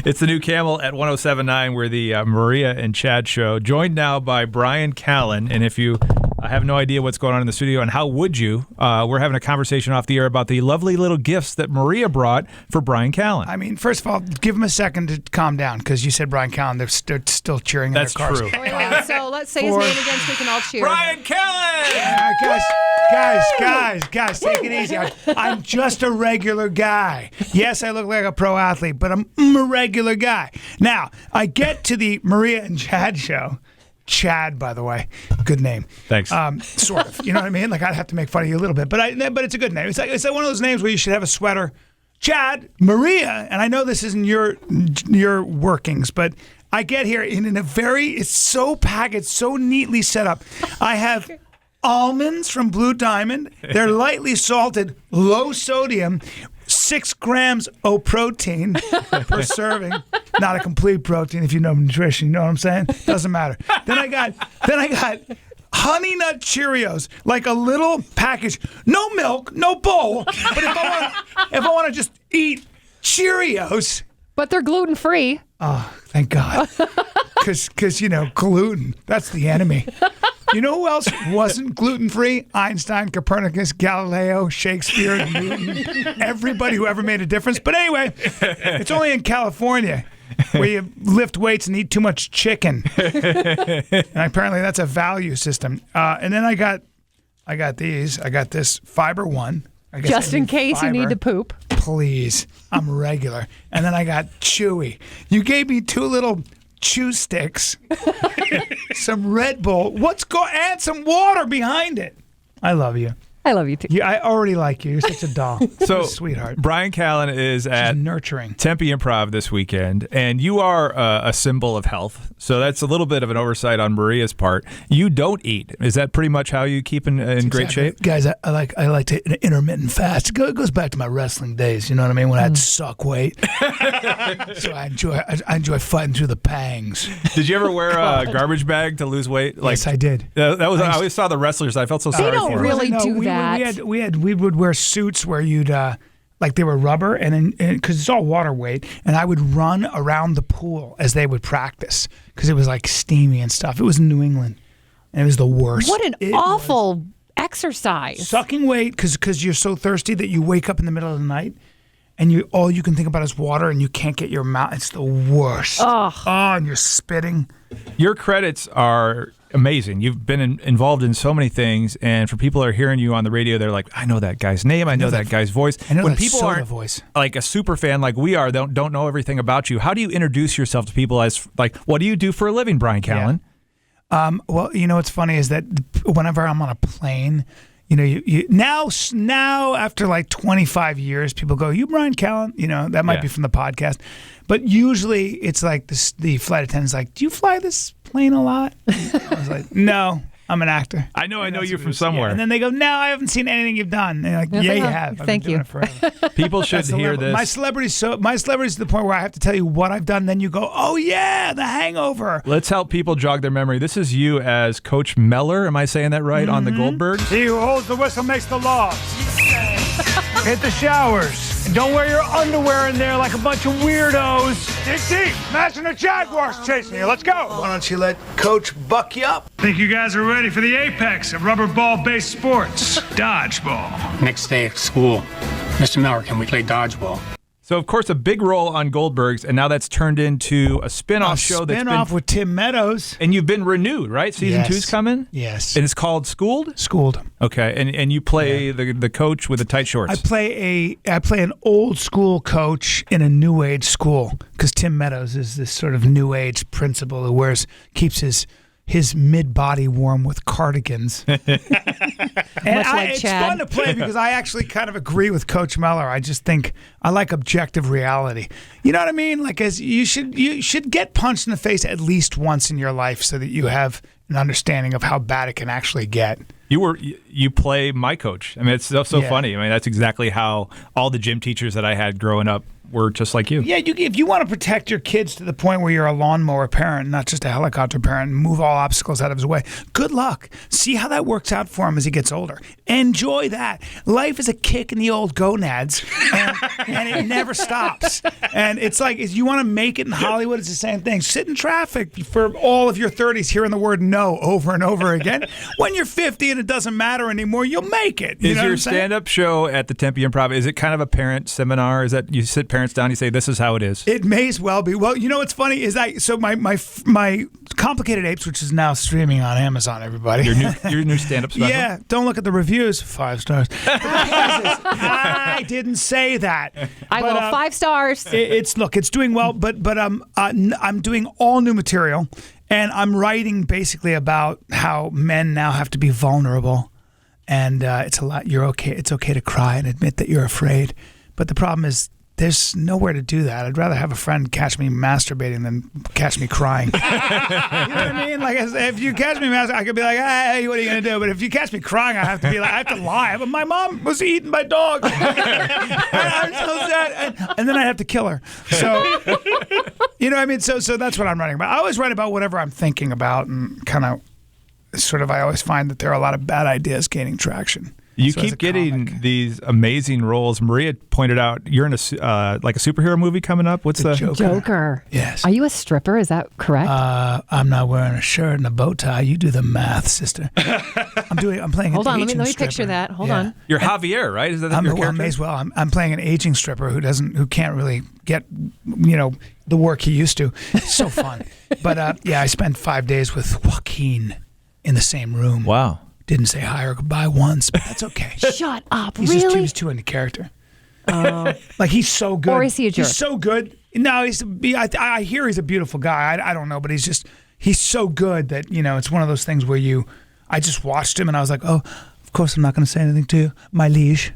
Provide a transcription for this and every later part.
It's the new Camel at 107.9. We're the Maria and Chad show, joined now by Bryan Callen. And if you have no idea what's going on in the studio, and how would you, we're having a conversation off the air about the lovely little gifts that Maria brought for Bryan Callen. I mean, first of all, give them a second to calm down, because you said Bryan Callen. They're still cheering in their cars. That's true. Wait. So let's say his name again so we can all cheer. Bryan Callen! Guys, take it easy. I'm just a regular guy. Yes, I look like a pro athlete, but I'm a regular guy. Now, I get to the Maria and Chad show. Chad, by the way, good name. Thanks. Sort of. You know what I mean? Like, I'd have to make fun of you a little bit, but it's a good name. It's like one of those names where you should have a sweater. Chad, Maria, and I know this isn't your workings, but I get here in a it's so packaged, so neatly set up. I have almonds from Blue Diamond. They're lightly salted, low sodium, 6 grams of protein per serving. Not a complete protein if you know nutrition. You know what I'm saying? Doesn't matter. Then I got Honey Nut Cheerios, like a little package. No milk, no bowl. But if I want to just eat Cheerios. But they're gluten-free. Oh, thank God. Because gluten, that's the enemy. You know who else wasn't gluten-free? Einstein, Copernicus, Galileo, Shakespeare, Newton, everybody who ever made a difference. But anyway, it's only in California where you lift weights and eat too much chicken. And apparently that's a value system. And then I got these. I got this Fiber One. Just in case fiber. you need to poop. Please. I'm regular. And then I got Chewy. You gave me 2 little chew sticks, some Red Bull. And some water behind it. I love you. I love you too. I already like you. You're such a doll. So, sweetheart. Bryan Callen is at nurturing Tempe Improv this weekend, and you are a symbol of health. So that's a little bit of an oversight on Maria's part. You don't eat. Is that pretty much how you keep in great shape? Guys, I like to intermittent fast. It goes back to my wrestling days. You know what I mean? When I had to suck weight. So I enjoy fighting through the pangs. Did you ever wear a garbage bag to lose weight? Yes, I did. I always saw the wrestlers. I felt so sorry for them. They don't really do that. We would wear suits where you'd like they were rubber, and because it's all water weight, and I would run around the pool as they would practice because it was like steamy and stuff. It was in New England, and it was the worst. What an awful exercise! Sucking weight because you're so thirsty that you wake up in the middle of the night, and all you can think about is water, and you can't get your mouth. It's the worst. Oh, and you're spitting. Your credits are amazing. You've been involved in so many things, and for people that are hearing you on the radio, they're like, I know that guy's name, I know that guy's voice. I know when that people aren't voice. Like a super fan like we are, don't know everything about you. How do you introduce yourself to people as like, what do you do for a living, Bryan Callen? Yeah. Well, what's funny is that whenever I'm on a plane, you now after like 25 years, people go, "You Bryan Callen?" That might be from the podcast, but usually it's like the flight attendant's like, "Do you fly this plane a lot?" I was like, "No, I'm an actor." I know you from somewhere. Yeah. And then they go, "No, I haven't seen anything you've done." And they're like, "Yeah, you have. Thank you." People should hear this. My celebrity's to the point where I have to tell you what I've done. Then you go, "Oh yeah, The Hangover." Let's help people jog their memory. This is you as Coach Meller. Am I saying that right? On the Goldbergs? He who holds the whistle makes the laws. Hit the showers. And don't wear your underwear in there like a bunch of weirdos. Dig deep. Imagine a Jaguar's chasing you. Let's go. Why don't you let Coach buck you up? Think you guys are ready for the apex of rubber ball-based sports. Dodgeball. Next day at school, Mr. Miller, can we play dodgeball? So, of course, a big role on Goldbergs, and now that's turned into a spin-off show that's been with Tim Meadows. And you've been renewed, right? Season 2's coming? Yes. And it's called Schooled? Schooled. Okay, and you play the coach with the tight shorts. I play an old school coach in a new age school because Tim Meadows is this sort of new age principal who keeps his mid-body warm with cardigans. Much like it's Chad. fun to play because I actually kind of agree with Coach Meller. I just think I like objective reality. You know what I mean? Like, as you should get punched in the face at least once in your life so that you have an understanding of how bad it can actually get. You play my coach. I mean, it's so funny. I mean, that's exactly how all the gym teachers that I had growing up were just like you. Yeah, if you want to protect your kids to the point where you're a lawnmower parent, not just a helicopter parent, and move all obstacles out of his way, good luck. See how that works out for him as he gets older. Enjoy that. Life is a kick in the old gonads, and it never stops. And it's like, if you want to make it in Hollywood, it's the same thing. Sit in traffic for all of your 30s hearing the word no over and over again. When you're 50 and it doesn't matter anymore, you'll make it. Is your stand-up show at the Tempe Improv, is it kind of a parent seminar? Is that you sit parents down, you say, this is how it is? It may as well be. Well, you know what's funny is my Complicated Apes, which is now streaming on Amazon, everybody. Your new stand-up special? Yeah, don't look at the reviews. 5 stars. I didn't say that. I will 5 stars. It's doing well, but I'm doing all new material, and I'm writing basically about how men now have to be vulnerable, and it's a lot. You're okay. It's okay to cry and admit that you're afraid, but the problem is there's nowhere to do that. I'd rather have a friend catch me masturbating than catch me crying. You know what I mean? Like, if you catch me masturbating, I could be like, hey, what are you going to do? But if you catch me crying, I have to lie. But my mom was eaten by dogs. And I'm so sad. And then I have to kill her. So, you know what I mean? So that's what I'm writing about. I always write about whatever I'm thinking about, and kind of I always find that there are a lot of bad ideas gaining traction. You So keep as a getting comic- these amazing roles. Maria pointed out you're in a like a superhero movie coming up. What's the Joker. Yes. Are you a stripper? Is that correct? I'm not wearing a shirt and a bow tie. You do the math, sister. I'm playing. Hold an on, let aging me picture stripper. that. Hold Yeah. on. You're Javier, right? Is that I'm your the one. character? May as well. I'm playing an aging stripper who can't really get the work he used to. It's so fun. But I spent 5 days with Joaquin in the same room. Wow. Didn't say hi or goodbye once, but that's okay. Shut up. He Really? was too into character. Like, he's so good. Or is he a jerk? He's so good. No, I hear he's a beautiful guy. I don't know, but he's so good that, it's one of those things where I just watched him and I was like, oh, of course I'm not going to say anything to you, my liege.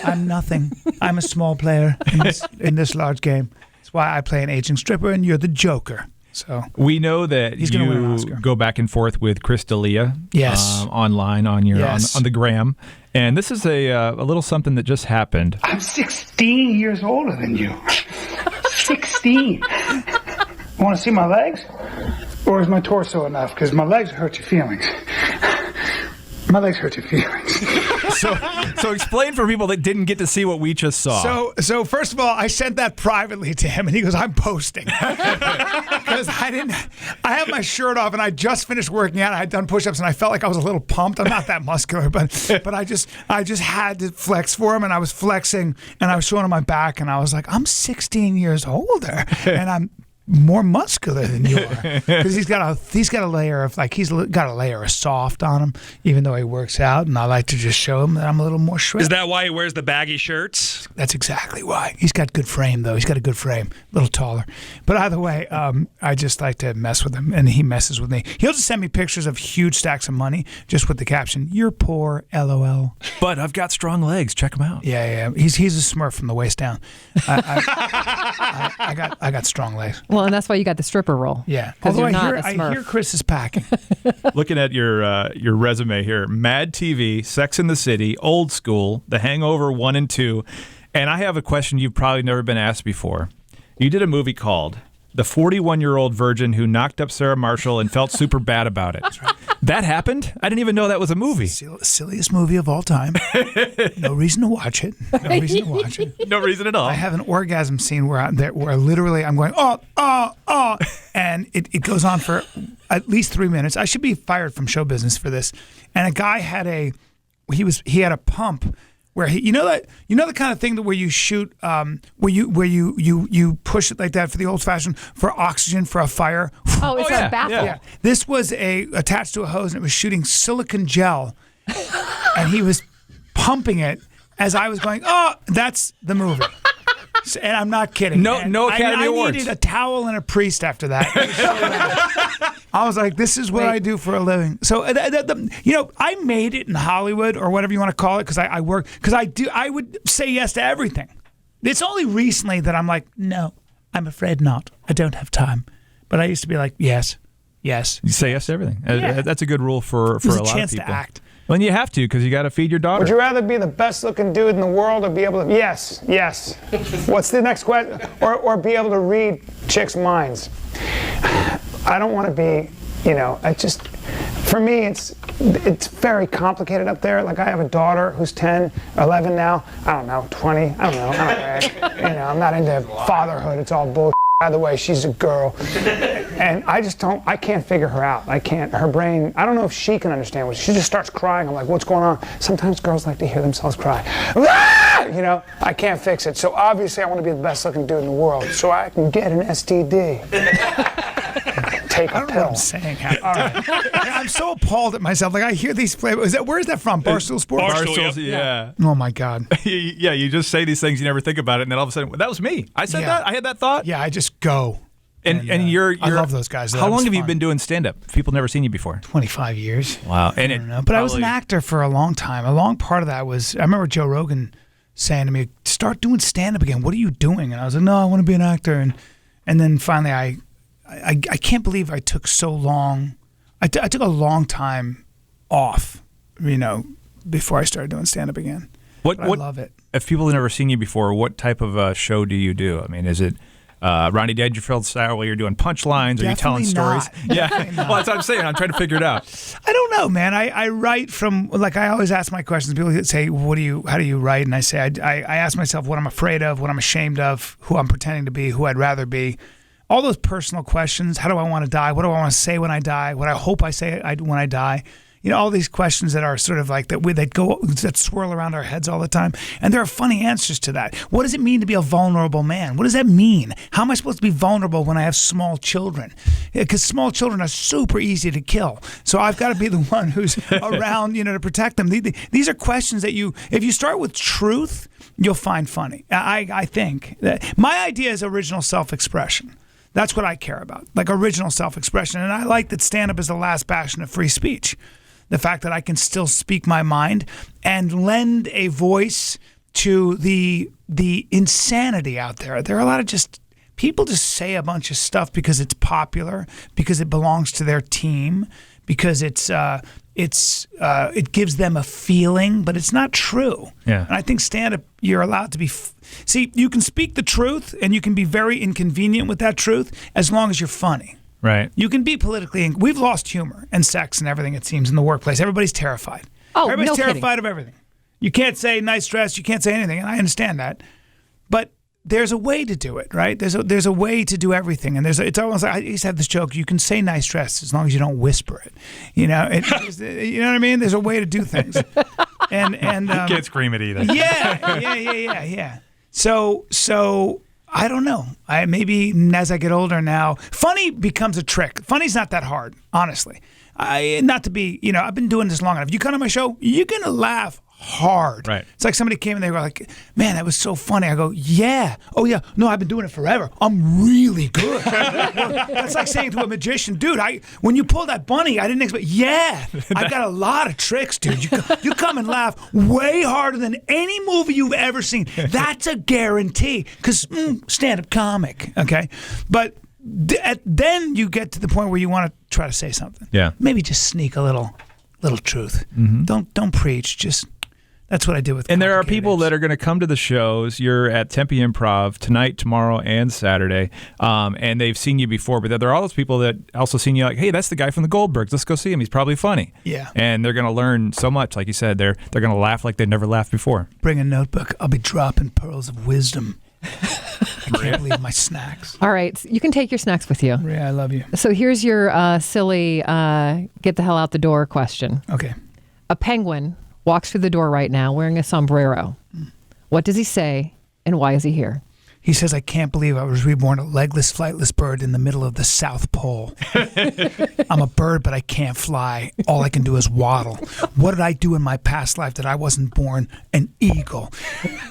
I'm nothing. I'm a small player in this large game. That's why I play an aging stripper and you're the Joker. So we know that He's gonna win an you Oscar. go back and forth with Chris D'Elia, Yes. online on your Yes. on the gram, and this is a little something that just happened. I'm 16 years older than you. 16. Want to see my legs? Or is my torso enough? Because my legs hurt your feelings. My legs hurt your feelings. So explain for people that didn't get to see what we just saw. So first of all, I sent that privately to him, and he goes, "I'm posting," because I have my shirt off, and I just finished working out. I had done push-ups, and I felt like I was a little pumped. I'm not that muscular, but I just had to flex for him, and I was flexing, and I was showing him my back, and I was like, "I'm 16 years older, and I'm more muscular than you are," because he's got a layer of soft on him, even though he works out, and I like to just show him that I'm a little more shredded. Is that why he wears the baggy shirts? That's exactly why. He's got good frame, though. He's got a good frame, a little taller. But either way, I just like to mess with him, and he messes with me. He'll just send me pictures of huge stacks of money, just with the caption, "You're poor, LOL." But I've got strong legs. Check them out. Yeah. He's a Smurf from the waist down. I got strong legs. Well, and that's why you got the stripper role. Yeah. Because Although you're not a I Smurf. hear Chris is packing. Looking at your resume here, Mad TV, Sex and the City, Old School, The Hangover 1 and 2, and I have a question you've probably never been asked before. You did a movie called The 41-Year-Old Virgin Who Knocked Up Sarah Marshall and Felt Super Bad About It. That's right. That happened? I didn't even know that was a movie. Silliest movie of all time. No reason to watch it. No reason at all. I have an orgasm scene where literally I'm going, oh, and it goes on for at least 3 minutes. I should be fired from show business for this. And a guy had he had a pump where you know the kind of thing that where you shoot where you push it like that for the old fashioned for oxygen for a fire. Oh, it's yeah, a baffle. yeah. This was attached to a hose, and it was shooting silicone gel, and he was pumping it as I was going, oh, that's the movie. And I'm not kidding. No Academy I Awards. needed a towel and a priest after that. I was like, this is what I do for a living. So, I made it in Hollywood or whatever you want to call it because I work, because I would say yes to everything. It's only recently that I'm like, no, I'm afraid not. I don't have time. But I used to be like, yes. You say yes to everything. Yeah. That's a good rule for a There's lot a chance of people. to act. Well, you have to because you got to feed your daughter. Would you rather be the best looking dude in the world or be able to, yes. What's the next question? Or be able to read chicks' minds? I don't want to be, for me, it's very complicated up there. Like I have a daughter who's 10, 11 now. I don't know, 20. I don't know. I'm not into fatherhood. It's all bullshit. By the way, she's a girl. And I can't figure her out. Her brain, I don't know if she can understand she just starts crying. I'm like, what's going on? Sometimes girls like to hear themselves cry. I can't fix it. So obviously I want to be the best looking dude in the world so I can get an STD. Take a I don't know pill. what I'm saying. All right. I'm so appalled at myself. Like I hear these play. Where is that from? Barstool Sports? Barstool's, yeah. Oh my God. Yeah, you just say these things, you never think about it, and then all of a sudden, that was me. I said that. I had that thought. Yeah, I just go. And you're I love those guys. How long have you been doing stand-up? People never seen you before. 25 years. Wow. And I don't know. But I was an actor for a long time. A long part of that was, I remember Joe Rogan saying to me, start doing stand-up again. What are you doing? And I was like, no, I want to be an actor. And then finally I can't believe I took so long. I took a long time off, before I started doing stand-up again. I love it. If people have never seen you before, what type of show do you do? I mean, is it Ronnie Dangerfield style where you're doing punchlines? Or are you telling stories? Yeah. Well, that's what I'm saying. I'm trying to figure it out. I don't know, man. I write from, like, I always ask my questions. People say, how do you write? And I say, I ask myself what I'm afraid of, what I'm ashamed of, who I'm pretending to be, who I'd rather be. All those personal questions. How do I want to die? What do I want to say when I die? What I hope I say when I die? All these questions that are sort of like that swirl around our heads all the time. And there are funny answers to that. What does it mean to be a vulnerable man? What does that mean? How am I supposed to be vulnerable when I have small children? Because small children are super easy to kill. So I've got to be the one who's around, to protect them. These are questions that if you start with truth, you'll find funny. I think that my idea is original self-expression. That's what I care about, like original self-expression. And I like that stand-up is the last bastion of free speech. The fact that I can still speak my mind and lend a voice to the insanity out there. There are a lot of people just say a bunch of stuff because it's popular, because it belongs to their team, because it gives them a feeling, but it's not true. Yeah. And I think stand-up, you're allowed to be. See, you can speak the truth, and you can be very inconvenient with that truth as long as you're funny. Right. You can be politically. We've lost humor and sex and everything. It seems in the workplace, everybody's terrified. Oh, everybody's no terrified kidding. of everything. You can't say nice dress. You can't say anything, and I understand that. But there's a way to do it, right? There's a way to do everything, and it's almost like I used to have this joke. You can say nice dress as long as you don't whisper it. You know what I mean? There's a way to do things, and you can't scream it either. Yeah. So I don't know. Maybe as I get older now, funny becomes a trick. Funny's not that hard, honestly. Not to be, I've been doing this long enough. You come to my show, you're gonna laugh hard. Right. It's like somebody came and they were like, "Man, that was so funny." I go, "Yeah, oh yeah, no, I've been doing it forever. I'm really good." That's like saying to a magician, "Dude, when you pulled that bunny, I didn't expect." Yeah, I've got a lot of tricks, dude. You come and laugh way harder than any movie you've ever seen. That's a guarantee, because stand-up comic, okay, but. Then you get to the point where you want to try to say something. Yeah. Maybe just sneak a little truth. Mm-hmm. Don't preach. Just that's what I do with. And there are people that are going to come to the shows. You're at Tempe Improv tonight, tomorrow, and Saturday, and they've seen you before. But there are all those people that also seen you like, "Hey, that's the guy from the Goldbergs. Let's go see him. He's probably funny." Yeah. And they're going to learn so much. Like you said, they're going to laugh like they never laughed before. Bring a notebook. I'll be dropping pearls of wisdom. I can't believe my snacks. All right. You can take your snacks with you. Rhea, I love you. So here's your silly get the hell out the door question. Okay. A penguin walks through the door right now wearing a sombrero. What does he say and why is he here? He says, "I can't believe I was reborn a legless, flightless bird in the middle of the South Pole. I'm a bird, but I can't fly. All I can do is waddle. What did I do in my past life that I wasn't born an eagle?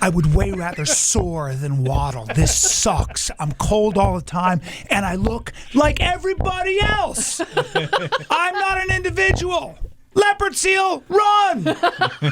I would way rather soar than waddle. This sucks. I'm cold all the time, and I look like everybody else. I'm not an individual. Leopard seal, run!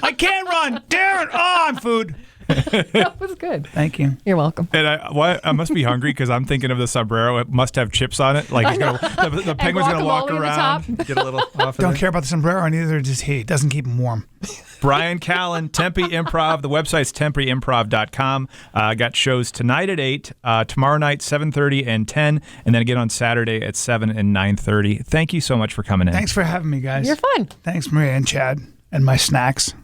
I can't run. Darren, I'm food." That was good. Thank you. You're welcome. And I must be hungry because I'm thinking of the sombrero. It must have chips on it. Like the penguin's going to walk around, get a little off of Don't it. care about the sombrero, and neither does he. It doesn't keep him warm. Bryan Callen, Tempe Improv. The website's tempeimprov.com. Got shows tonight at 8, tomorrow night 7:30 and 10, and then again on Saturday at 7 and 9:30. Thank you so much for coming in. Thanks for having me, guys. You're fun. Thanks, Maria and Chad, and my snacks.